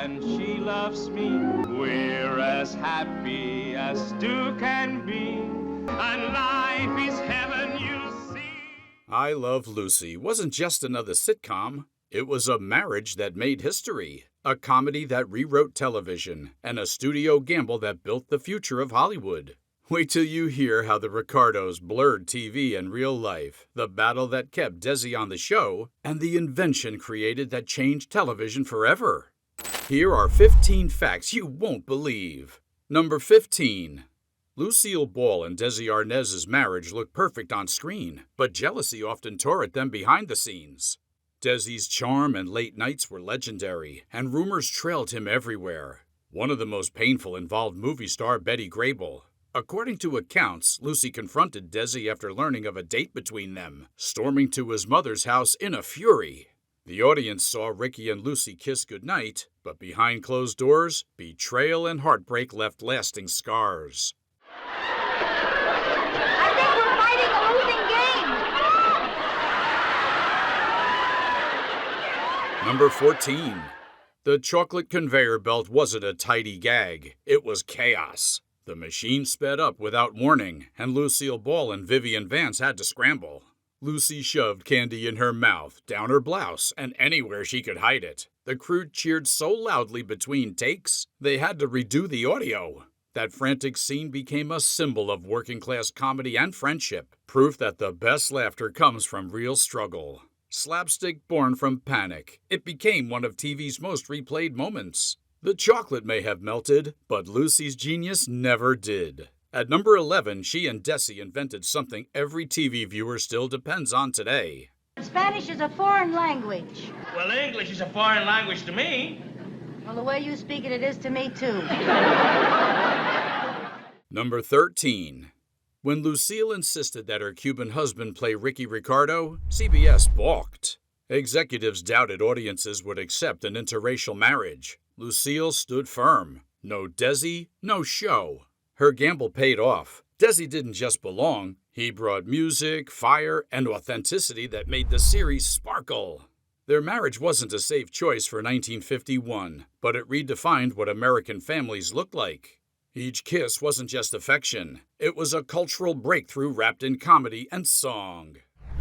and she loves me. We're as happy as two can be, and life is heaven, you see. I Love Lucy wasn't just another sitcom. It was a marriage that made history, a comedy that rewrote television, and a studio gamble that built the future of Hollywood. Wait till you hear how the Ricardos blurred TV and real life, the battle that kept Desi on the show, and the invention created that changed television forever. Here are 15 facts you won't believe. Number 15. Lucille Ball and Desi Arnaz's marriage looked perfect on screen, but jealousy often tore at them behind the scenes. Desi's charm and late nights were legendary, and rumors trailed him everywhere. One of the most painful involved movie star Betty Grable. According to accounts, Lucy confronted Desi after learning of a date between them, storming to his mother's house in a fury. The audience saw Ricky and Lucy kiss goodnight, but behind closed doors, betrayal and heartbreak left lasting scars. I think we're fighting a losing game. Number 14. The chocolate conveyor belt wasn't a tidy gag. It was chaos. The machine sped up without warning, and Lucille Ball and Vivian Vance had to scramble. Lucy shoved candy in her mouth, down her blouse, and anywhere she could hide it. The crew cheered so loudly between takes, they had to redo the audio. That frantic scene became a symbol of working-class comedy and friendship, proof that the best laughter comes from real struggle. Slapstick born from panic, it became one of TV's most replayed moments. The chocolate may have melted, but Lucy's genius never did. At number 11, she and Desi invented something every TV viewer still depends on today. Spanish is a foreign language. Well, English is a foreign language to me. Well, the way you speak it is to me, too. Number 13. When Lucille insisted that her Cuban husband play Ricky Ricardo, CBS balked. Executives doubted audiences would accept an interracial marriage. Lucille stood firm. No Desi, no show. Her gamble paid off. Desi didn't just belong. He brought music, fire, and authenticity that made the series sparkle. Their marriage wasn't a safe choice for 1951, but it redefined what American families looked like. Each kiss wasn't just affection. It was a cultural breakthrough wrapped in comedy and song.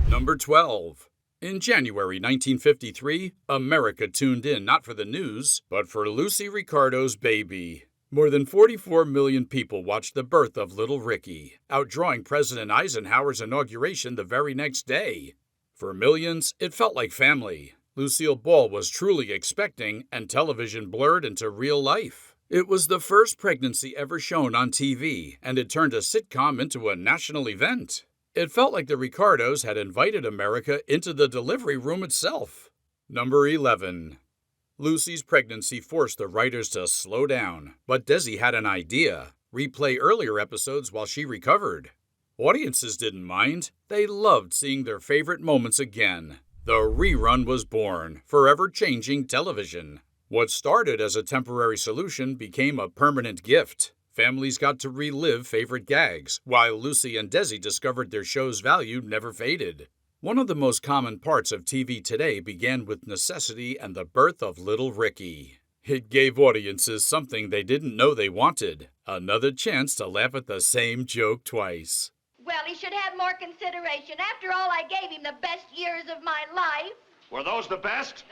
Number 12. In January 1953, America tuned in not for the news, but for Lucy Ricardo's baby. More than 44 million people watched the birth of little Ricky, outdrawing President Eisenhower's inauguration the very next day. For millions, it felt like family. Lucille Ball was truly expecting, and television blurred into real life. It was the first pregnancy ever shown on TV, and it turned a sitcom into a national event. It felt like the Ricardos had invited America into the delivery room itself. Number 11. Lucy's pregnancy forced the writers to slow down, but Desi had an idea: replay earlier episodes while she recovered. Audiences didn't mind. They loved seeing their favorite moments again. The rerun was born, forever changing television. What started as a temporary solution became a permanent gift. Families got to relive favorite gags, while Lucy and Desi discovered their show's value never faded. One of the most common parts of TV today began with necessity and the birth of little Ricky. It gave audiences something they didn't know they wanted: another chance to laugh at the same joke twice. Well, he should have more consideration. After all, I gave him the best years of my life. Were those the best?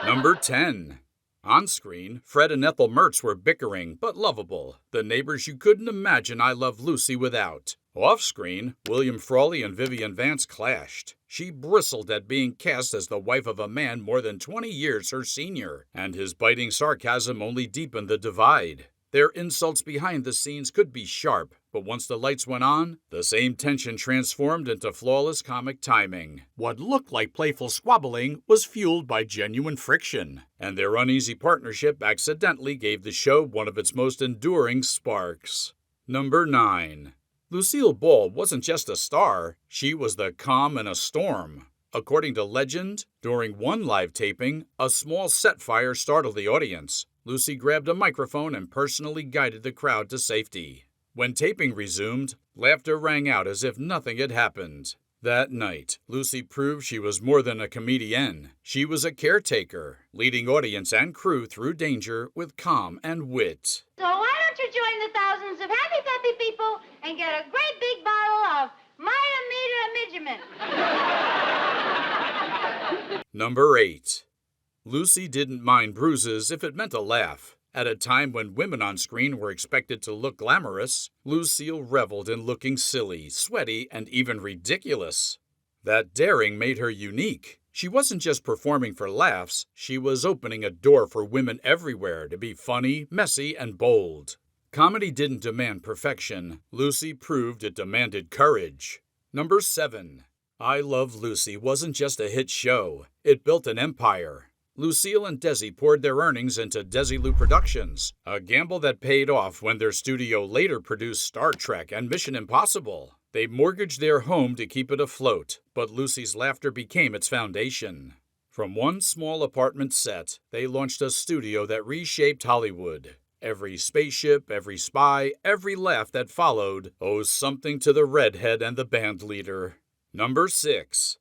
Number 10. On screen, Fred and Ethel Mertz were bickering, but lovable. The neighbors you couldn't imagine I Love Lucy without. Off screen, William Frawley and Vivian Vance clashed. She bristled at being cast as the wife of a man more than 20 years her senior, and his biting sarcasm only deepened the divide. Their insults behind the scenes could be sharp, but once the lights went on, the same tension transformed into flawless comic timing. What looked like playful squabbling was fueled by genuine friction, and their uneasy partnership accidentally gave the show one of its most enduring sparks. Number 9. Lucille Ball wasn't just a star, she was the calm in a storm. According to legend, during one live taping, a small set fire startled the audience. Lucy grabbed a microphone and personally guided the crowd to safety. When taping resumed, laughter rang out as if nothing had happened. That night, Lucy proved she was more than a comedienne. She was a caretaker, leading audience and crew through danger with calm and wit. So why don't you join the thousands of happy, peppy people and get a great big bottle of Mida. Number 8. Lucy didn't mind bruises if it meant a laugh. At a time when women on screen were expected to look glamorous, Lucille reveled in looking silly, sweaty, and even ridiculous. That daring made her unique. She wasn't just performing for laughs, she was opening a door for women everywhere to be funny, messy, and bold. Comedy didn't demand perfection. Lucy proved it demanded courage. Number 7. I Love Lucy wasn't just a hit show. It built an empire. Lucille and Desi poured their earnings into Desi Productions, a gamble that paid off when their studio later produced Star Trek and Mission Impossible. They mortgaged their home to keep it afloat, but Lucy's laughter became its foundation. From one small apartment set, they launched a studio that reshaped Hollywood. Every spaceship, every spy, every laugh that followed owes something to the redhead and the band leader. Number 6.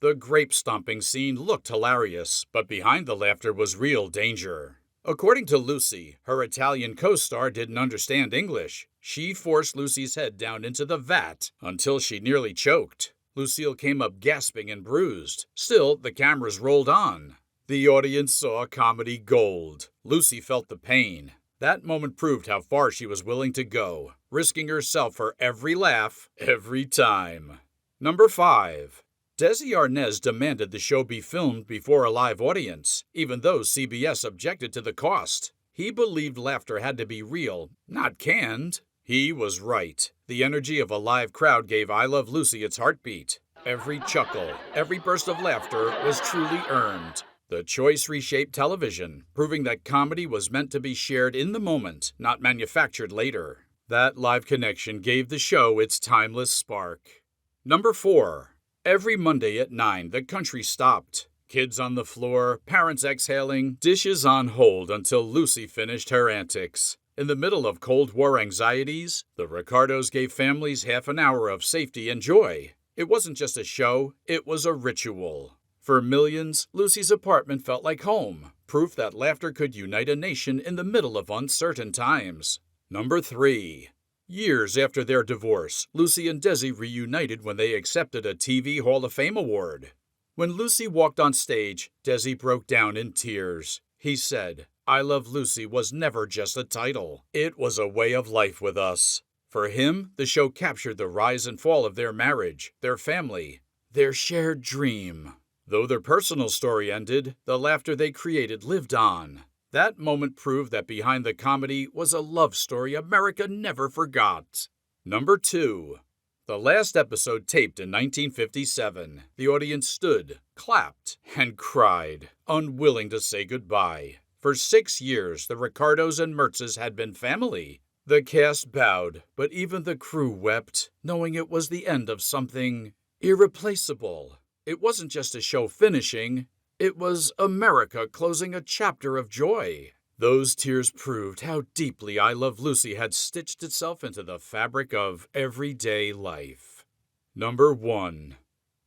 The grape stomping scene looked hilarious, but behind the laughter was real danger. According to Lucy, her Italian co-star didn't understand English. She forced Lucy's head down into the vat until she nearly choked. Lucille came up gasping and bruised. Still, the cameras rolled on. The audience saw comedy gold. Lucy felt the pain. That moment proved how far she was willing to go, risking herself for every laugh, every time. Number 5. Desi Arnaz demanded the show be filmed before a live audience, even though CBS objected to the cost. He believed laughter had to be real, not canned. He was right. The energy of a live crowd gave I Love Lucy its heartbeat. Every chuckle, every burst of laughter was truly earned. The choice reshaped television, proving that comedy was meant to be shared in the moment, not manufactured later. That live connection gave the show its timeless spark. Number 4. Every Monday at 9, the country stopped. Kids on the floor, parents exhaling, dishes on hold until Lucy finished her antics. In the middle of Cold War anxieties, the Ricardos gave families half an hour of safety and joy. It wasn't just a show, it was a ritual. For millions, Lucy's apartment felt like home, proof that laughter could unite a nation in the middle of uncertain times. Number 3. Years after their divorce, Lucy and Desi reunited when they accepted a TV Hall of Fame award. When Lucy walked on stage, Desi broke down in tears. He said, I Love Lucy was never just a title. It was a way of life with us. For him, the show captured the rise and fall of their marriage, their family, their shared dream. Though their personal story ended, the laughter they created lived on. That moment proved that behind the comedy was a love story America never forgot. Number 2. The last episode taped in 1957. The audience stood, clapped, and cried, unwilling to say goodbye. For 6 years, the Ricardos and Mertzes had been family. The cast bowed, but even the crew wept, knowing it was the end of something irreplaceable. It wasn't just a show finishing. It was America closing a chapter of joy. Those tears proved how deeply I Love Lucy had stitched itself into the fabric of everyday life. Number 1.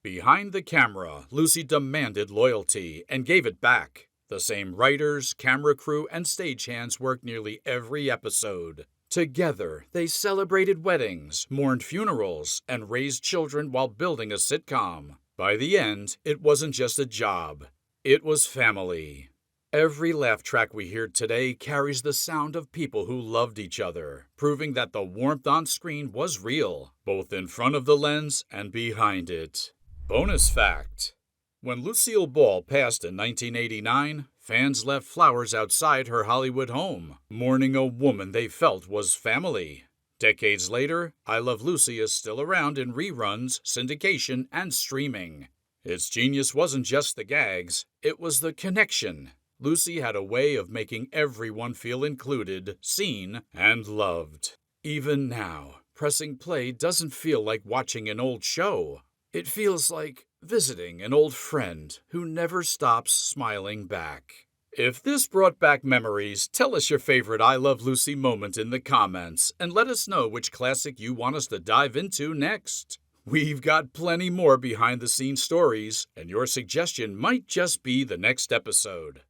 Behind the camera, Lucy demanded loyalty and gave it back. The same writers, camera crew, and stagehands worked nearly every episode. Together, they celebrated weddings, mourned funerals, and raised children while building a sitcom. By the end, it wasn't just a job. It was family. Every laugh track we hear today carries the sound of people who loved each other, proving that the warmth on screen was real, both in front of the lens and behind it. Bonus fact: when Lucille Ball passed in 1989, fans left flowers outside her Hollywood home, mourning a woman they felt was family. Decades later, I Love Lucy is still around in reruns, syndication, and streaming. Its genius wasn't just the gags, it was the connection. Lucy had a way of making everyone feel included, seen, and loved. Even now, pressing play doesn't feel like watching an old show. It feels like visiting an old friend who never stops smiling back. If this brought back memories, tell us your favorite I Love Lucy moment in the comments and let us know which classic you want us to dive into next. We've got plenty more behind-the-scenes stories, and your suggestion might just be the next episode.